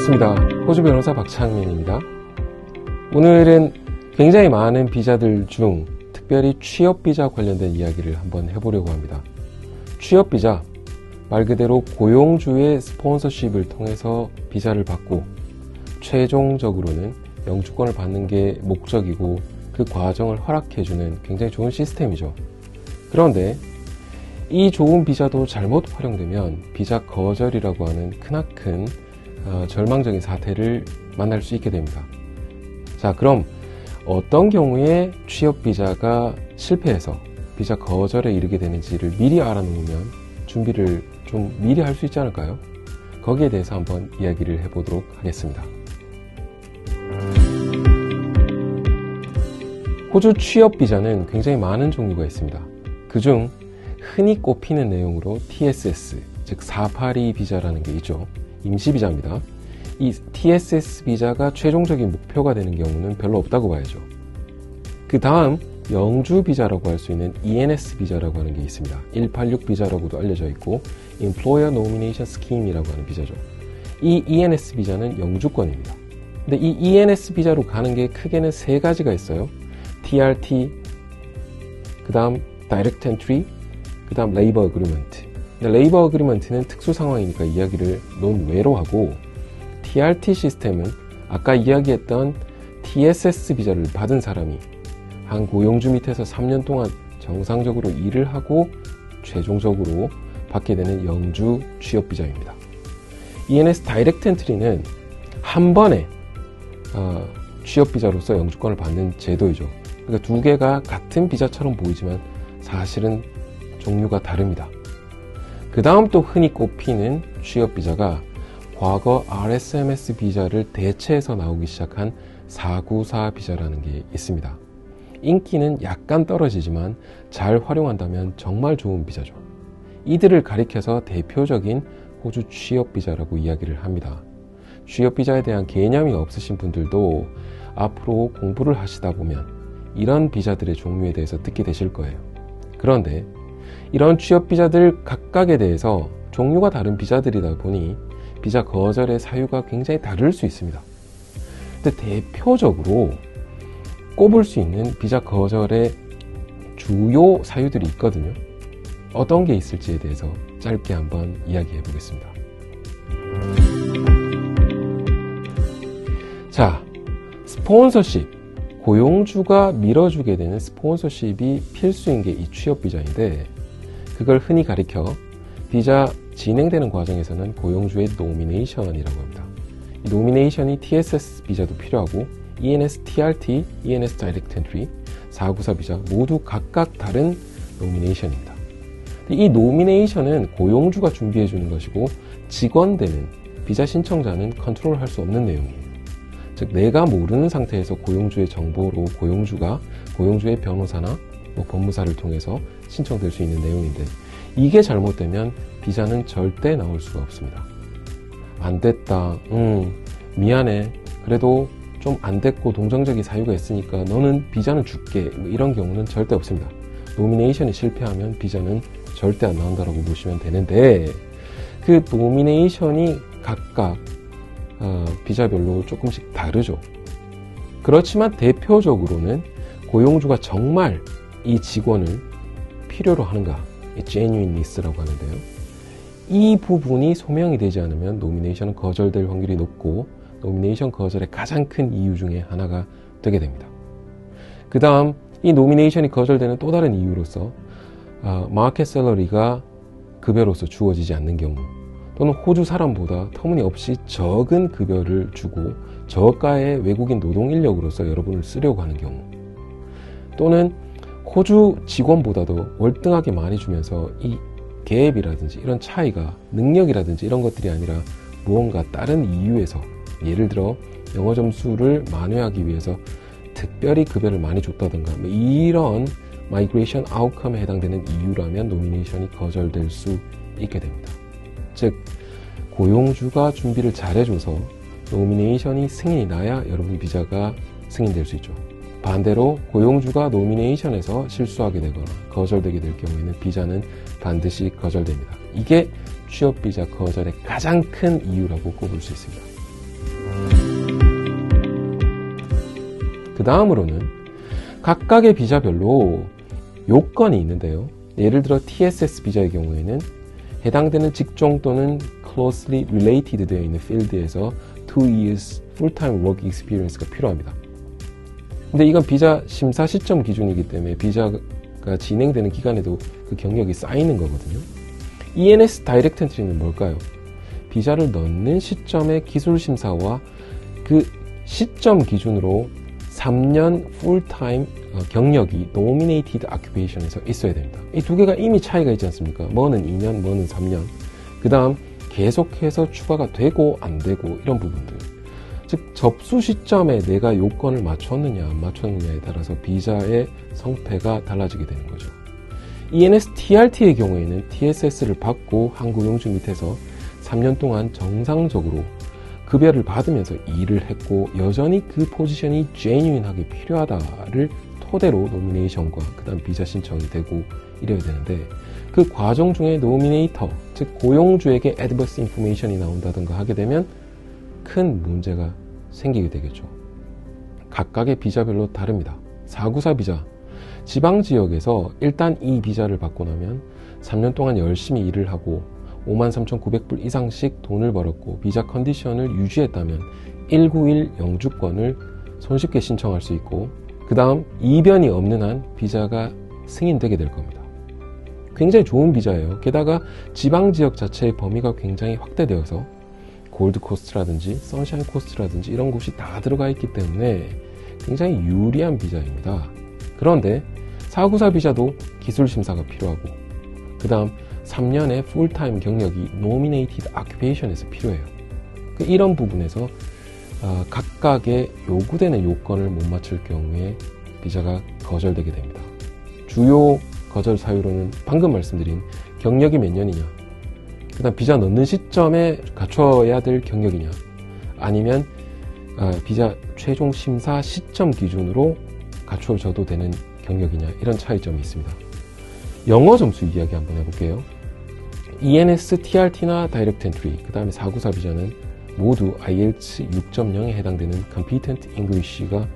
반갑습니다. 호주 변호사 박창민입니다. 오늘은 굉장히 많은 비자들 중 특별히 취업비자 관련된 이야기를 한번 해보려고 합니다. 취업비자, 말 그대로 고용주의 스폰서십을 통해서 비자를 받고 최종적으로는 영주권을 받는 게 목적이고 그 과정을 허락해주는 굉장히 좋은 시스템이죠. 그런데 이 좋은 비자도 잘못 활용되면 비자 거절이라고 하는 크나큰 절망적인 사태를 만날 수 있게 됩니다. 자, 그럼 어떤 경우에 취업비자가 실패해서 비자 거절에 이르게 되는지를 미리 알아놓으면 준비를 좀 미리 할 수 있지 않을까요? 거기에 대해서 한번 이야기를 해보도록 하겠습니다. 호주 취업비자는 굉장히 많은 종류가 있습니다. 그중 흔히 꼽히는 내용으로 TSS, 즉 482 비자라는 게 있죠. 임시비자입니다. 이 TSS 비자가 최종적인 목표가 되는 경우는 별로 없다고 봐야죠. 그 다음 영주 비자라고 할 수 있는 ENS 비자라고 하는 게 있습니다. 186 비자라고도 알려져 있고 Employer Nomination Scheme이라고 하는 비자죠. 이 ENS 비자는 영주권입니다. 근데 이 ENS 비자로 가는 게 크게는 세 가지가 있어요. TRT, 그 다음 Direct Entry, 그 다음 Labor Agreement. 근데 Labor Agreement는 특수 상황이니까 이야기를 논외로 하고, TRT 시스템은 아까 이야기했던 TSS 비자를 받은 사람이 한 고용주 밑에서 3년 동안 정상적으로 일을 하고 최종적으로 받게 되는 영주 취업 비자입니다. ENS Direct Entry는 한 번에 취업 비자로서 영주권을 받는 제도이죠. 그러니까 두 개가 같은 비자처럼 보이지만 사실은 종류가 다릅니다. 그 다음 또 흔히 꼽히는 취업 비자가 과거 RSMS 비자를 대체해서 나오기 시작한 494 비자라는 게 있습니다. 인기는 약간 떨어지지만 잘 활용한다면 정말 좋은 비자죠. 이들을 가리켜서 대표적인 호주 취업 비자라고 이야기를 합니다. 취업 비자에 대한 개념이 없으신 분들도 앞으로 공부를 하시다 보면 이런 비자들의 종류에 대해서 듣게 되실 거예요. 그런데 이런 취업 비자들 각각에 대해서 종류가 다른 비자들이다 보니 비자 거절의 사유가 굉장히 다를 수 있습니다. 근데 대표적으로 꼽을 수 있는 비자 거절의 주요 사유들이 있거든요. 어떤 게 있을지에 대해서 짧게 한번 이야기해 보겠습니다. 자, 스폰서십, 고용주가 밀어주게 되는 스폰서십이 필수인 게 이 취업 비자인데, 그걸 흔히 가리켜 비자 진행되는 과정에서는 고용주의 노미네이션이라고 합니다. 이 노미네이션이 TSS 비자도 필요하고 ENS TRT, ENS Direct Entry, 494 비자 모두 각각 다른 노미네이션입니다. 이 노미네이션은 고용주가 준비해 주는 것이고 직원되는 비자 신청자는 컨트롤할 수 없는 내용이에요. 즉 내가 모르는 상태에서 고용주의 정보로 고용주가 고용주의 변호사나 법무사를 통해서 신청될 수 있는 내용인데, 이게 잘못되면 비자는 절대 나올 수가 없습니다. 안 됐다. 미안해. 그래도 좀 안 됐고 동정적인 사유가 있으니까 너는 비자는 줄게. 이런 경우는 절대 없습니다. 노미네이션이 실패하면 비자는 절대 안 나온다고 보시면 되는데, 그 노미네이션이 각각 비자별로 조금씩 다르죠. 그렇지만 대표적으로는 고용주가 정말 이 직원을 필요로 하는가, genuineness라고 하는데요. 이 부분이 소명이 되지 않으면 노미네이션은 거절될 확률이 높고 노미네이션 거절의 가장 큰 이유 중에 하나가 되게 됩니다. 그 다음 이 노미네이션이 거절되는 또 다른 이유로서 마켓 샐러리가 급여로서 주어지지 않는 경우, 또는 호주 사람보다 터무니없이 적은 급여를 주고 저가의 외국인 노동 인력으로서 여러분을 쓰려고 하는 경우, 또는 호주 직원보다도 월등하게 많이 주면서 이 갭이라든지 이런 차이가 능력이라든지 이런 것들이 아니라 무언가 다른 이유에서, 예를 들어 영어 점수를 만회하기 위해서 특별히 급여를 많이 줬다든가 이런 마이그레이션 아웃컴에 해당되는 이유라면 노미네이션이 거절될 수 있게 됩니다. 즉 고용주가 준비를 잘해줘서 노미네이션이 승인이 나야 여러분 비자가 승인될 수 있죠. 반대로 고용주가 노미네이션에서 실수하게 되거나 거절되게 될 경우에는 비자는 반드시 거절됩니다. 이게 취업비자 거절의 가장 큰 이유라고 꼽을 수 있습니다. 그 다음으로는 각각의 비자별로 요건이 있는데요. 예를 들어 TSS 비자의 경우에는 해당되는 직종 또는 closely related 되어 있는 필드에서 2 years full-time work experience가 필요합니다. 근데 이건 비자 심사 시점 기준이기 때문에 비자가 진행되는 기간에도 그 경력이 쌓이는 거거든요. ENS 다이렉트 엔트리는 뭘까요? 비자를 넣는 시점의 기술 심사와 그 시점 기준으로 3년 풀타임 경력이 nominated occupation에서 있어야 됩니다. 이 두 개가 이미 차이가 있지 않습니까? 뭐는 2년, 뭐는 3년. 그 다음 계속해서 추가가 되고 안 되고 이런 부분들. 즉 접수 시점에 내가 요건을 맞췄느냐 안 맞췄느냐에 따라서 비자의 성패가 달라지게 되는 거죠. ENS TRT의 경우에는 TSS를 받고 한국용주 밑에서 3년 동안 정상적으로 급여를 받으면서 일을 했고 여전히 그 포지션이 genuine하게 필요하다를 토대로 노미네이션과 그 다음 비자 신청이 되고 이래야 되는데 그 과정 중에 노미네이터, 즉 고용주에게 adverse information이 나온다든가 하게 되면 큰 문제가 생기게 되겠죠. 각각의 비자별로 다릅니다. 494 비자, 지방지역에서 일단 이 비자를 받고 나면 3년 동안 열심히 일을 하고 53,900불 이상씩 돈을 벌었고 비자 컨디션을 유지했다면 191 영주권을 손쉽게 신청할 수 있고 그 다음 이변이 없는 한 비자가 승인되게 될 겁니다. 굉장히 좋은 비자예요. 게다가 지방지역 자체의 범위가 굉장히 확대되어서 골드코스트라든지 선샤인 코스트라든지 이런 곳이 다 들어가 있기 때문에 굉장히 유리한 비자입니다. 그런데 494 비자도 기술 심사가 필요하고 그 다음 3년의 풀타임 경력이 nominated occupation에서 필요해요. 이런 부분에서 각각의 요구되는 요건을 못 맞출 경우에 비자가 거절되게 됩니다. 주요 거절 사유로는 방금 말씀드린 경력이 몇 년이냐, 그 다음 비자 넣는 시점에 갖춰야 될 경력이냐, 아니면 비자 최종 심사 시점 기준으로 갖춰져도 되는 경력이냐, 이런 차이점이 있습니다. 영어 점수 이야기 한번 해볼게요. ENS, TRT나 다이렉트 엔트리, 그 다음에 494 비자는 모두 IELTS 6.0에 해당되는 Competent English가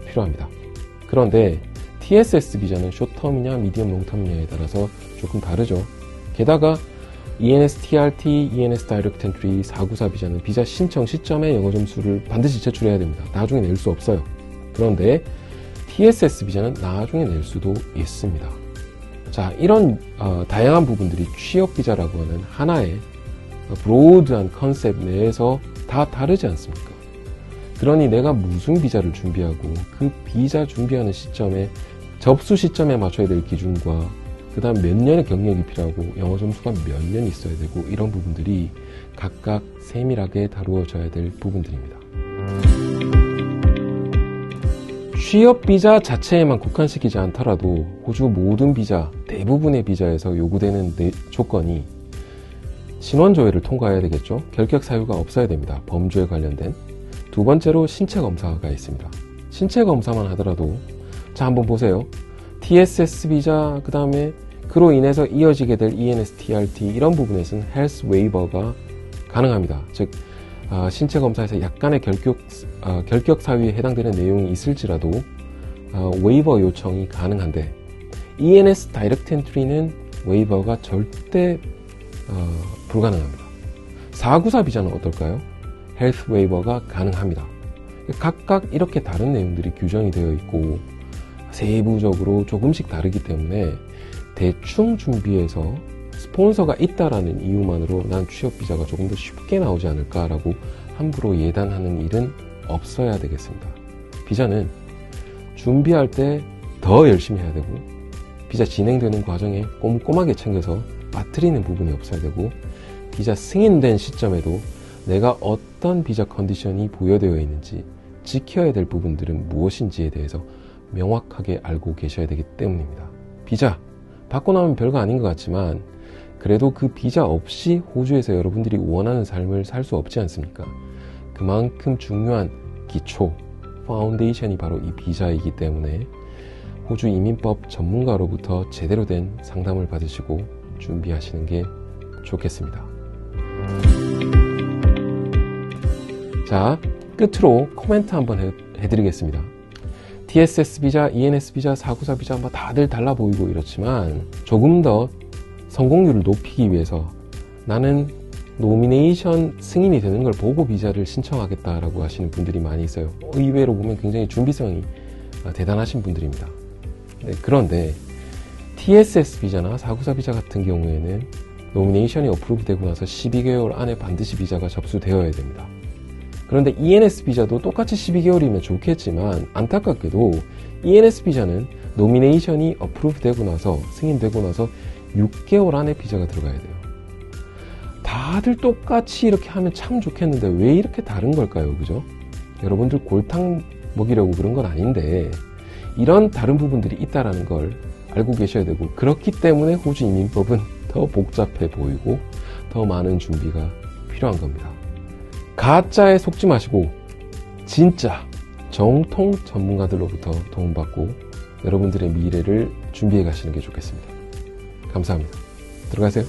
필요합니다. 그런데 TSS 비자는 숏텀이냐 미디엄 롱텀이냐에 따라서 조금 다르죠. 게다가 ENS, TRT, ENS 다이렉트 엔트리, 494 비자는 비자 신청 시점에 영어 점수를 반드시 제출해야 됩니다. 나중에 낼 수 없어요. 그런데 TSS 비자는 나중에 낼 수도 있습니다. 자, 이런 다양한 부분들이 취업 비자라고 하는 하나의 브로드한 컨셉 내에서 다 다르지 않습니까? 그러니 내가 무슨 비자를 준비하고 그 비자 준비하는 시점에 접수 시점에 맞춰야 될 기준과 그 다음 몇 년의 경력이 필요하고 영어 점수가 몇 년 있어야 되고 이런 부분들이 각각 세밀하게 다루어져야 될 부분들입니다. 취업 비자 자체에만 국한시키지 않더라도 호주 모든 비자, 대부분의 비자에서 요구되는 조건이 신원 조회를 통과해야 되겠죠. 결격 사유가 없어야 됩니다. 범주에 관련된. 두 번째로 신체 검사가 있습니다. 신체 검사만 하더라도 자, 한번 보세요. TSS 비자, 그 다음에 그로 인해서 이어지게 될 ENS, TRT 이런 부분에서는 헬스 웨이버가 가능합니다. 즉 신체 검사에서 약간의 결격 사유에 해당되는 내용이 있을지라도 웨이버 요청이 가능한데 ENS 다이렉트 엔트리는 웨이버가 절대 불가능합니다. 494 비자는 어떨까요? 헬스 웨이버가 가능합니다. 각각 이렇게 다른 내용들이 규정이 되어 있고 세부적으로 조금씩 다르기 때문에 대충 준비해서 스폰서가 있다라는 이유만으로 난 취업 비자가 조금 더 쉽게 나오지 않을까라고 함부로 예단하는 일은 없어야 되겠습니다. 비자는 준비할 때 더 열심히 해야 되고 비자 진행되는 과정에 꼼꼼하게 챙겨서 빠뜨리는 부분이 없어야 되고 비자 승인된 시점에도 내가 어떤 비자 컨디션이 부여되어 있는지 지켜야 될 부분들은 무엇인지에 대해서 명확하게 알고 계셔야 되기 때문입니다. 비자 받고 나면 별거 아닌 것 같지만 그래도 그 비자 없이 호주에서 여러분들이 원하는 삶을 살 수 없지 않습니까? 그만큼 중요한 기초, 파운데이션이 바로 이 비자이기 때문에 호주 이민법 전문가로부터 제대로 된 상담을 받으시고 준비하시는 게 좋겠습니다. 자, 끝으로 코멘트 한번 해드리겠습니다. TSS 비자, ENS 비자, 494 비자 뭐 다들 달라 보이고 이렇지만 조금 더 성공률을 높이기 위해서 나는 노미네이션 승인이 되는 걸 보고 비자를 신청하겠다라고 하시는 분들이 많이 있어요. 의외로 보면 굉장히 준비성이 대단하신 분들입니다. 네, 그런데 TSS 비자나 494 비자 같은 경우에는 노미네이션이 어프로브 되고 나서 12개월 안에 반드시 비자가 접수되어야 됩니다. 그런데 ENS 비자도 똑같이 12개월이면 좋겠지만 안타깝게도 ENS 비자는 노미네이션이 어프로브 되고 나서 승인되고 나서 6개월 안에 비자가 들어가야 돼요. 다들 똑같이 이렇게 하면 참 좋겠는데 왜 이렇게 다른 걸까요? 그죠? 여러분들 골탕 먹이려고 그런 건 아닌데 이런 다른 부분들이 있다는 걸 알고 계셔야 되고, 그렇기 때문에 호주 이민법은 더 복잡해 보이고 더 많은 준비가 필요한 겁니다. 가짜에 속지 마시고 진짜 정통 전문가들로부터 도움받고 여러분들의 미래를 준비해 가시는 게 좋겠습니다. 감사합니다. 들어가세요.